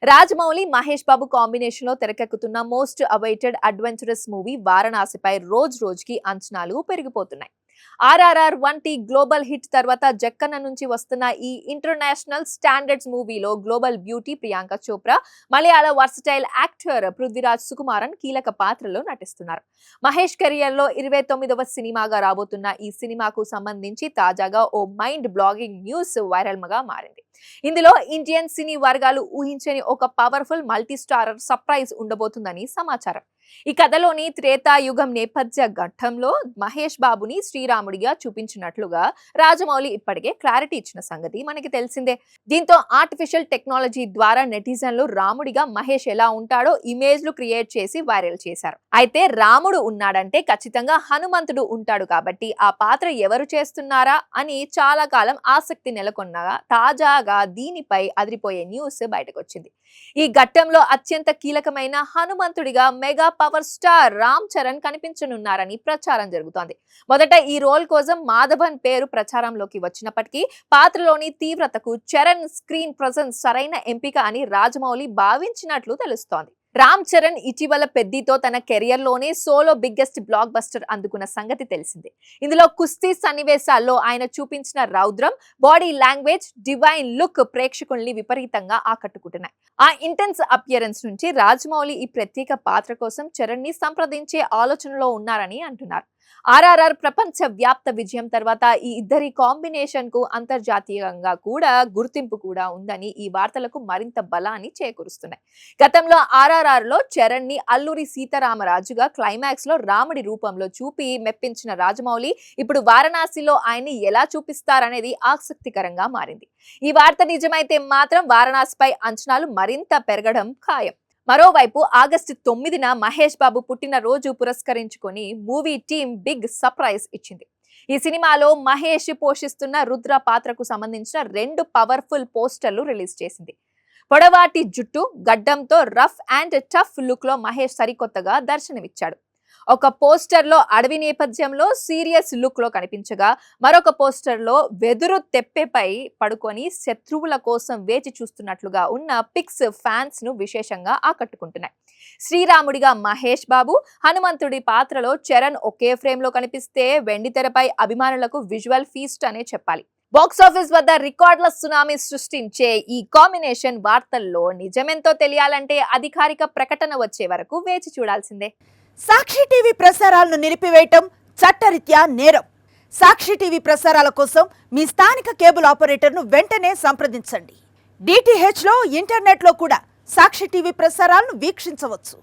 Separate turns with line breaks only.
Rajamouli, Mahesh Babu combination లో తెరకెక్కుతున్న most awaited adventurous movie వారణాసిపై రోజు రోజుకి అంచనాలు పెరిగిపోతున్నాయి. ఆర్ఆర్ఆర్ వంటి గ్లోబల్ హిట్ తర్వాత జక్కన్న నుంచి వస్తున్న ఈ ఇంటర్నేషనల్ స్టాండర్డ్స్ మూవీలో గ్లోబల్ బ్యూటీ ప్రియాంక చోప్రా, మలయాళ వర్సటైల్ యాక్టర్ పృథ్వీరాజ్ సుకుమారన్ కీలక పాత్రలో నటిస్తున్నారు. మహేష్ కెరియర్ లో 29వ సినిమాగా రాబోతున్న ఈ సినిమాకు సంబంధించి తాజాగా ఓ మైండ్ బ్లాగింగ్ న్యూస్ వైరల్ గా మారింది. ఇందులో ఇండియన్ సినీ వర్గాలు ఊహించని ఒక పవర్ఫుల్ మల్టీ స్టారర్ సర్ప్రైజ్ ఉండబోతుందని సమాచారం. ఈ కథలోని త్రేతాయుగం నేపథ్య ఘట్టంలో మహేష్ బాబుని శ్రీరాముడిగా చూపించినట్లుగా రాజమౌళి ఇప్పటికే క్లారిటీ ఇచ్చిన సంగతి మనకి తెలిసిందే. దీంతో ఆర్టిఫిషియల్ టెక్నాలజీ ద్వారా నెటిజన్లు రాముడిగా మహేష్ ఎలా ఉంటాడో ఇమేజ్లు క్రియేట్ చేసి వైరల్ చేశారు. అయితే రాముడు ఉన్నాడంటే ఖచ్చితంగా హనుమంతుడు ఉంటాడు కాబట్టి ఆ పాత్ర ఎవరు చేస్తున్నారా అని చాలా కాలం ఆసక్తి నెలకొన్నగా తాజాగా దీనిపై అదిరిపోయే న్యూస్ బయటకొచ్చింది. ఈ ఘట్టంలో అత్యంత కీలకమైన హనుమంతుడిగా mega power star Ram Charan కనిపించనున్నారని ప్రచారం జరుగుతోంది. మొదట ఈ రోల్ కోసం మాధవన్ పేరు ప్రచారంలోకి వచ్చినప్పటికీ పాత్రలోని తీవ్రతకు చరణ్ స్క్రీన్ ప్రెజెన్స్ సరైన ఎంపిక అని రాజమౌళి భావించినట్లు తెలుస్తోంది. రామ్ చరణ్ ఇటీవల పెద్దితో తన కెరియర్ లోనే సోలో బిగ్గెస్ట్ బ్లాక్ బస్టర్ అందుకున్న సంగతి తెలిసిందే. ఇందులో కుస్తీ సన్నివేశాల్లో ఆయన చూపించిన రౌద్రం, బాడీ లాంగ్వేజ్, డివైన్ లుక్ ప్రేక్షకుల్ని విపరీతంగా ఆకట్టుకుంటున్నాయి. ఆ ఇంటెన్స్ అపియరెన్స్ నుంచి రాజమౌళి ఈ ప్రత్యేక పాత్ర కోసం చరణ్ ని సంప్రదించే ఆలోచనలో ఉన్నారని అంటున్నారు. ఆర్ఆర్ఆర్ ప్రపంచ వ్యాప్త విజయం తర్వాత ఈ ఇద్దరి కాంబినేషన్ కు అంతర్జాతీయంగా కూడా గుర్తింపు కూడా ఉందని ఈ వార్తలకు మరింత బలాన్ని చేకూరుస్తున్నాయి. గతంలో ఆర్ఆర్ఆర్ లో చరణ్ ని అల్లూరి సీతారామరాజుగా క్లైమాక్స్ లో రాముడి రూపంలో చూపి మెప్పించిన రాజమౌళి ఇప్పుడు వారణాసిలో ఆయన్ని ఎలా చూపిస్తారనేది ఆసక్తికరంగా మారింది. ఈ వార్త నిజమైతే మాత్రం వారణాసిపై అంచనాలు మరింత పెరగడం ఖాయం. మరోవైపు ఆగస్టు 9న మహేష్ బాబు పుట్టినరోజు పురస్కరించుకొని మూవీ టీమ్ బిగ్ సర్ప్రైజ్ ఇచ్చింది. ఈ సినిమాలో మహేష్ పోషిస్తున్న రుద్ర పాత్రకు సంబంధించిన 2 పవర్ఫుల్ పోస్టర్లు రిలీజ్ చేసింది. పొడవాటి జుట్టు, గడ్డంతో రఫ్ అండ్ టఫ్ లుక్ లో మహేష్ సరికొత్తగా దర్శనమిచ్చాడు. ఒక పోస్టర్ లో అడవి నేపథ్యంలో సీరియస్ లుక్ లో కనిపించగా, మరొక పోస్టర్ లో వెదురు తెప్పెపై పడుకొని శత్రువుల కోసం వేచి చూస్తున్నట్లుగా ఉన్న పిక్స్ ఫ్యాన్స్ ను విశేషంగా ఆకట్టుకుంటున్నాయి. శ్రీరాముడిగా మహేష్ బాబు, హనుమంతుడి పాత్రలో చరణ్ ఒకే ఫ్రేమ్ లో కనిపిస్తే వెండితెరపై అభిమానులకు విజువల్ ఫీస్ట్ అనే చెప్పాలి. బాక్సాఫీస్ వద్ద రికార్డుల సునామీ సృష్టించే ఈ కాంబినేషన్ వార్తల్లో నిజమెంతో తెలియాలంటే అధికారిక ప్రకటన వచ్చే వరకు వేచి చూడాల్సిందే.
సాక్షి టీవీ ప్రసారాలను నిలిపివేయటం చట్టరీత్యా నేరం. సాక్షి టీవీ ప్రసారాల కోసం మీ స్థానిక కేబుల్ ఆపరేటర్ను వెంటనే సంప్రదించండి. డిటిహెచ్లో, ఇంటర్నెట్లో కూడా సాక్షి టీవీ ప్రసారాలను వీక్షించవచ్చు.